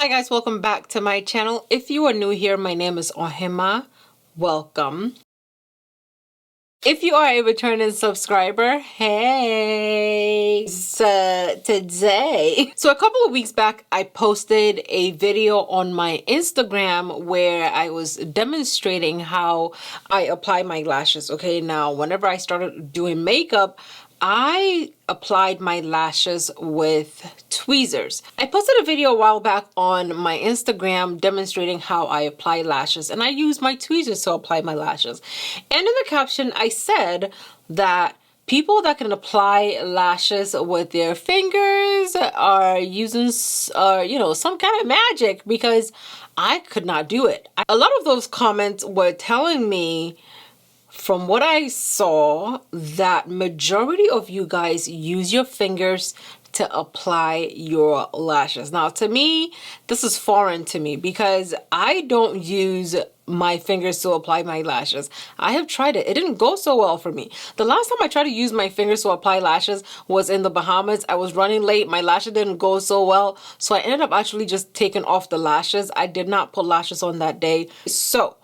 Hi guys, welcome back to my channel. If you are new here, my name is Ohemaa. Welcome. If you are a returning subscriber, hey, today. So a couple of weeks back, I posted a video on my Instagram where I was demonstrating how I apply my lashes. Okay, now whenever I started doing makeup, I applied my lashes with tweezers. I posted a video a while back on my Instagram demonstrating how I apply lashes, and I use my tweezers to apply my lashes. And in the caption, I said that people that can apply lashes with their fingers are using, some kind of magic, because I could not do it. A lot of those comments were telling me, from what I saw, that majority of you guys use your fingers to apply your lashes. Now, to me, this is foreign to me because I don't use my fingers to apply my lashes. I have tried it. It didn't go so well for me. The last time I tried to use my fingers to apply lashes was in the Bahamas. I was running late. My lashes didn't go so well. So I ended up actually just taking off the lashes. I did not put lashes on that day. So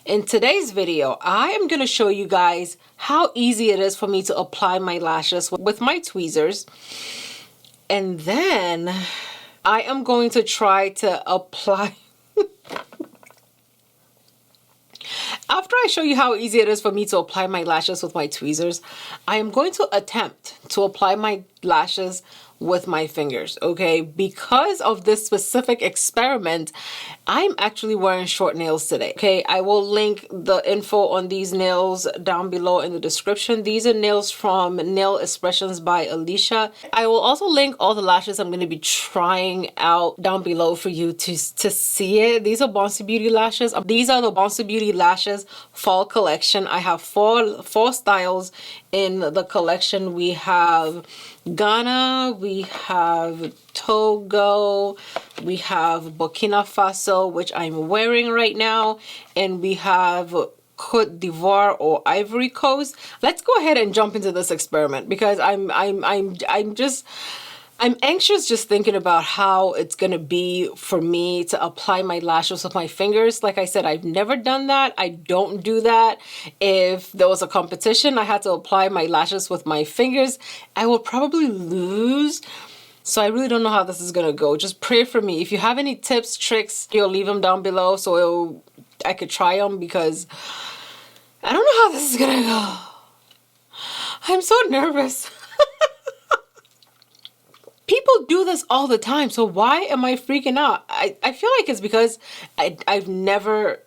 in today's video, I am going to show you guys how easy it is for me to apply my lashes with my tweezers. And then I am going to try to apply... After I show you how easy it is for me to apply my lashes with my tweezers, I am going to attempt to apply my lashes with my fingers, okay? Because of this specific experiment, I'm actually wearing short nails today, okay? I will link the info on these nails down below in the description. These are nails from Nail Expressions by Alicia. I will also link all the lashes I'm going to be trying out down below for you to see it. These are Bouncy Beauty lashes. These are the Bouncy Beauty lashes fall collection. I have four styles in the collection. We have Ghana, we have Togo, we have Burkina Faso, which I'm wearing right now, and we have Cote d'Ivoire or Ivory Coast. Let's go ahead and jump into this experiment because I'm anxious just thinking about how it's gonna be for me to apply my lashes with my fingers. Like I said, I've never done that. I don't do that. If there was a competition, I had to apply my lashes with my fingers, I will probably lose. So I really don't know how this is gonna go. Just pray for me. If you have any tips, tricks, you'll leave them down below so I could try them, because I don't know how this is gonna go. I'm so nervous. People do this all the time, so why am I freaking out? I feel like it's because I've never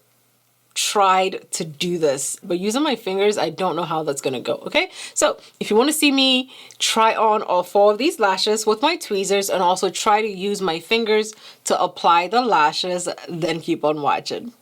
tried to do this, but using my fingers, I don't know how that's gonna go, okay? So if you want to see me try on all four of these lashes with my tweezers and also try to use my fingers to apply the lashes, then keep on watching.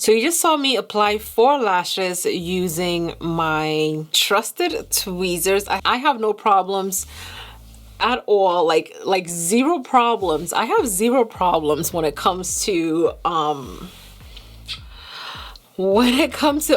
So you just saw me apply 4 lashes using my trusted tweezers. I have no problems at all, like zero problems. I have zero problems when it comes to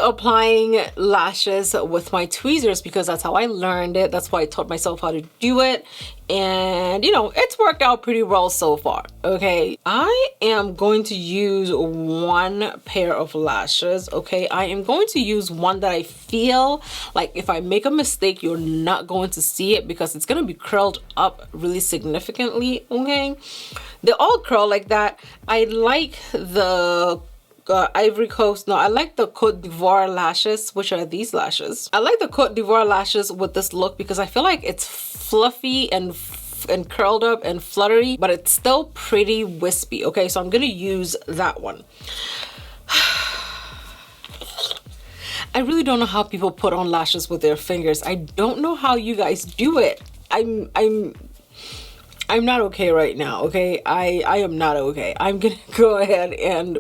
applying lashes with my tweezers, because that's how I learned it. That's why I taught myself how to do it. And you know, it's worked out pretty well so far. Okay, I am going to use 1 pair of lashes. Okay, I am going to use one that I feel like if I make a mistake, you're not going to see it because it's going to be curled up really significantly. Okay, they all curl like that. I like the Ivory Coast. No, I like the Cote d'Ivoire lashes, which are these lashes. I like the Cote d'Ivoire lashes with this look because I feel like it's fluffy and curled up and fluttery, but it's still pretty wispy. Okay, so I'm gonna use that one. I really don't know how people put on lashes with their fingers. I don't know how you guys do it. I'm not okay right now. Okay, I am not okay. I'm gonna go ahead and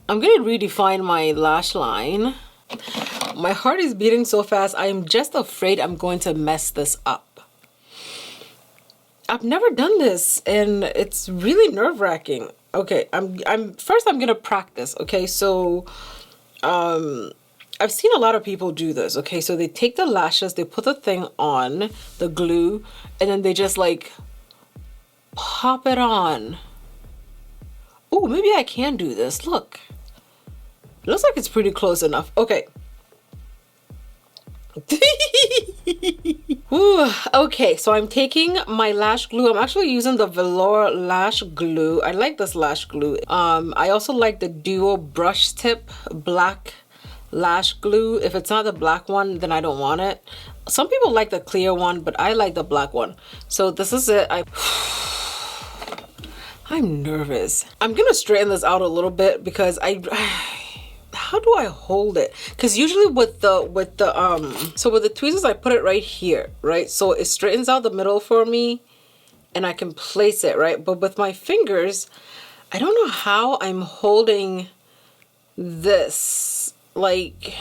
I'm gonna redefine my lash line. My heart is beating so fast. I am just afraid I'm going to mess this up. I've never done this and it's really nerve-wracking. Okay, I'm gonna practice. Okay, so I've seen a lot of people do this. Okay, so they take the lashes, they put the thing on, the glue, and then they just like pop it on. Oh, maybe I can do this. Look. It looks like it's pretty close enough. Okay. Ooh, okay, so I'm taking my lash glue. I'm actually using the velour lash glue. I like this lash glue. I also like the duo brush tip black lash glue. If it's not the black one, then I don't want it. Some people like the clear one, but I like the black one. So this is it. I'm nervous. I'm gonna straighten this out a little bit because how do I hold it? Because usually with the tweezers, I put it right here, right? So it straightens out the middle for me and I can place it, right? But with my fingers, I don't know how I'm holding this. Like,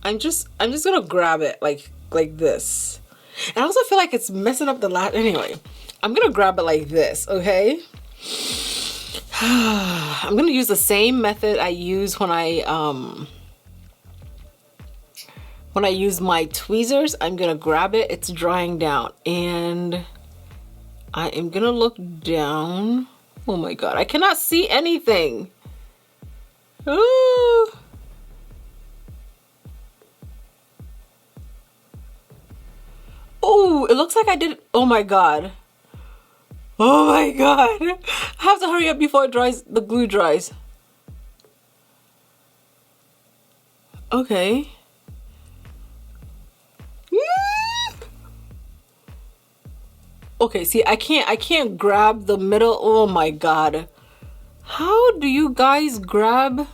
I'm just gonna grab it like this. And I also feel like it's messing up the lash. Anyway, I'm gonna grab it like this, okay? I'm gonna use the same method I use when I use my tweezers. I'm gonna grab it, it's drying down, and I am gonna look down. Oh my god, I cannot see anything. Oh, it looks like I did. Oh my god. Oh my god. I have to hurry up before it dries, the glue dries. Okay. Okay, see, I can't grab the middle. Oh my god. How do you guys grab?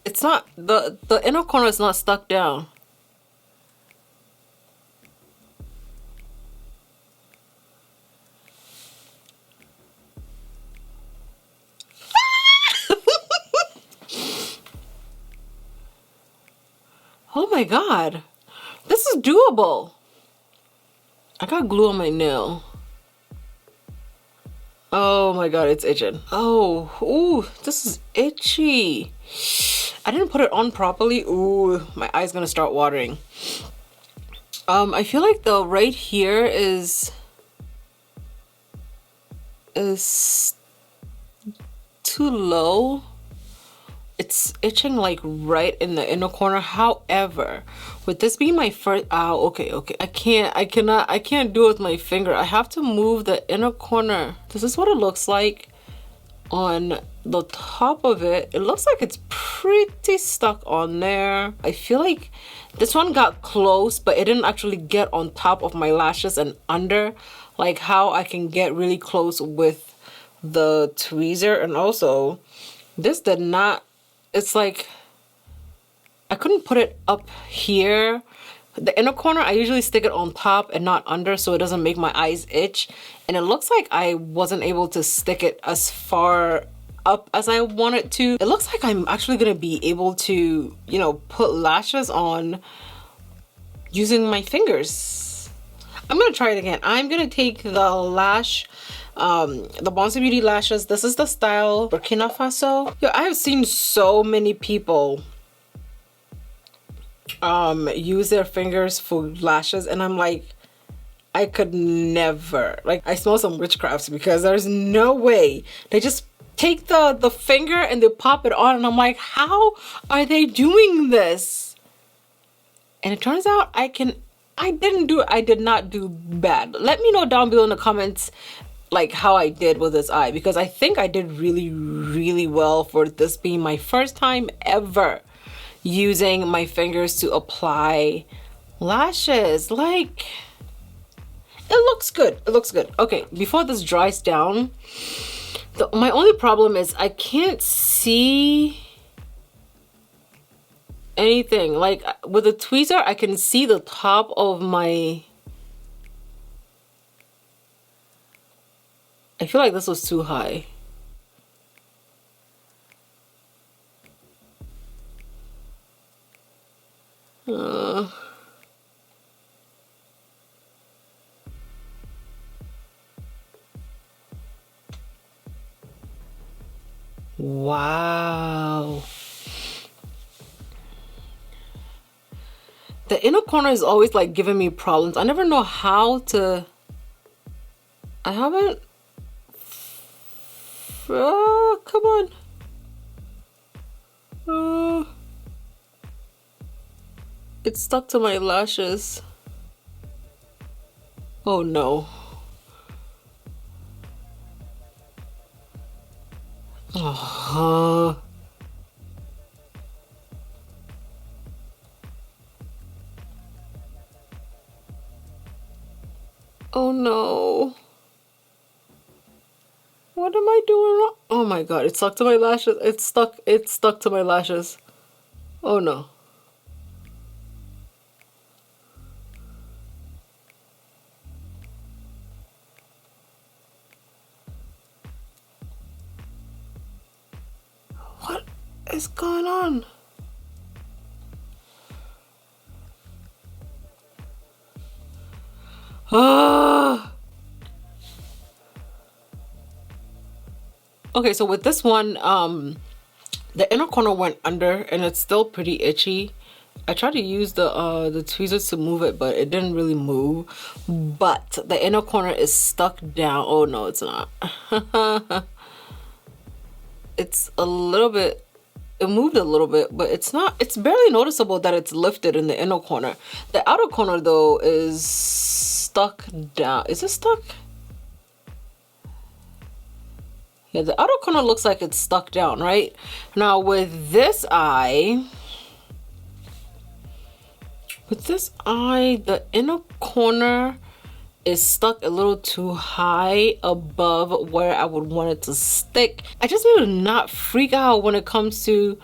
It's not, the inner corner is not stuck down. Oh my god. This is doable. I got glue on my nail. Oh my god, it's itching. Oh, ooh, this is itchy. I didn't put it on properly. Ooh, my eye's gonna start watering. I feel like the right here is too low. It's itching like right in the inner corner. However, with this being my first, okay, I can't do it with my finger. I have to move the inner corner. This is what it looks like on the top of it. It looks like it's pretty stuck on there. I feel like this one got close, but it didn't actually get on top of my lashes and under, like how I can get really close with the tweezer. And also, this did not, it's like I couldn't put it up here. The inner corner, I usually stick it on top and not under so it doesn't make my eyes itch. And it looks like I wasn't able to stick it as far up as I wanted to. It looks like I'm actually gonna be able to, you know, put lashes on using my fingers. I'm gonna try it again. I'm gonna take the lash, the Bonsi Beauty lashes. This is the style Burkina Faso. Yo, I have seen so many people use their fingers for lashes, and I'm like, I could never. Like, I smell some witchcraft because there's no way. They just take the finger and they pop it on, and I'm like, how are they doing this? And it turns out I did not do bad. Let me know down below in the comments like how I did with this eye, because I think I did really, really well for this being my first time ever using my fingers to apply lashes. Like, it looks good. It looks good. Okay, before this dries down, my only problem is I can't see anything. Like, with a tweezer, I can see the top of my... I feel like this was too high. Wow. The inner corner is always like giving me problems. I never know how to... I haven't... come on. It's stuck to my lashes. Oh no. Oh no. What am I doing wrong? Oh my god, it's stuck to my lashes. It's stuck to my lashes. Oh no. What is going on? Okay, so with this one, the inner corner went under and it's still pretty itchy. I tried to use the tweezers to move it, but it didn't really move. But the inner corner is stuck down. Oh no, it's not. It's a little bit, it moved a little bit, but it's not, it's barely noticeable that it's lifted in the inner corner. The outer corner though is stuck down. Is it stuck? Yeah, the outer corner looks like it's stuck down, right? Now with this eye, the inner corner is stuck a little too high above where I would want it to stick. I just need to not freak out when it comes to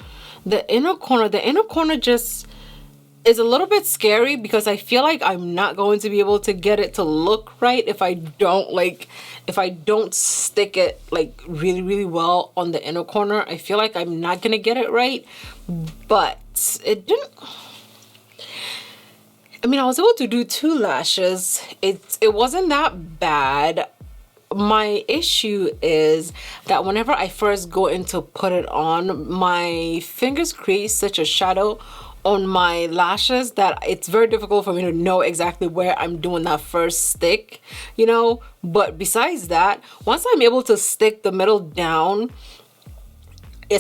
the inner corner. The inner corner just is a little bit scary because I feel like I'm not going to be able to get it to look right if I don't stick it like really, really well on the inner corner. I feel like I'm not gonna get it right, but it didn't. I mean, I was able to do 2 lashes. It wasn't that bad. My issue is that whenever I first go in to put it on, my fingers create such a shadow on my lashes that it's very difficult for me to know exactly where I'm doing that first stick, you know. But besides that, once I'm able to stick the middle down,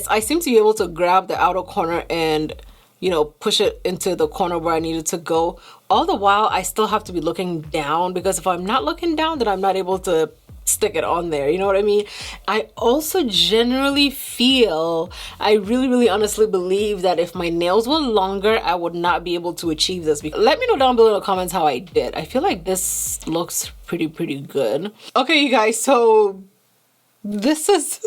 I seem to be able to grab the outer corner and, you know, push it into the corner where I need it to go. All the while, I still have to be looking down, because if I'm not looking down, then I'm not able to stick it on there, you know what I mean? I also generally feel, I really honestly believe that if my nails were longer, I would not be able to achieve this. Let me know down below in the comments how I did. I feel like this looks pretty good. Okay, you guys, so this is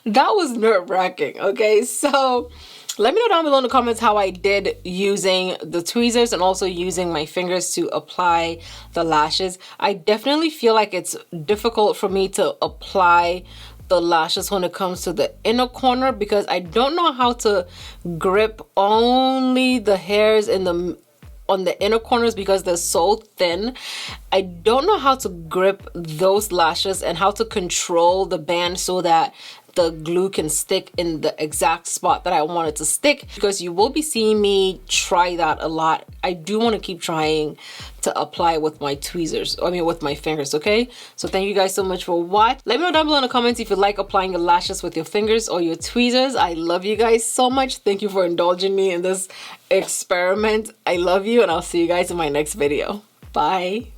That was nerve-wracking. Okay, so let me know down below in the comments how I did using the tweezers and also using my fingers to apply the lashes. I definitely feel like it's difficult for me to apply the lashes when it comes to the inner corner because I don't know how to grip only the hairs in the on the inner corners because they're so thin. I don't know how to grip those lashes and how to control the band so that the glue can stick in the exact spot that I want it to stick, because you will be seeing me try that a lot. I do want to keep trying to apply with my tweezers, I mean with my fingers, okay? So thank you guys so much for watching. Let me know down below in the comments if you like applying your lashes with your fingers or your tweezers. I love you guys so much. Thank you for indulging me in this experiment. I love you, and I'll see you guys in my next video. Bye.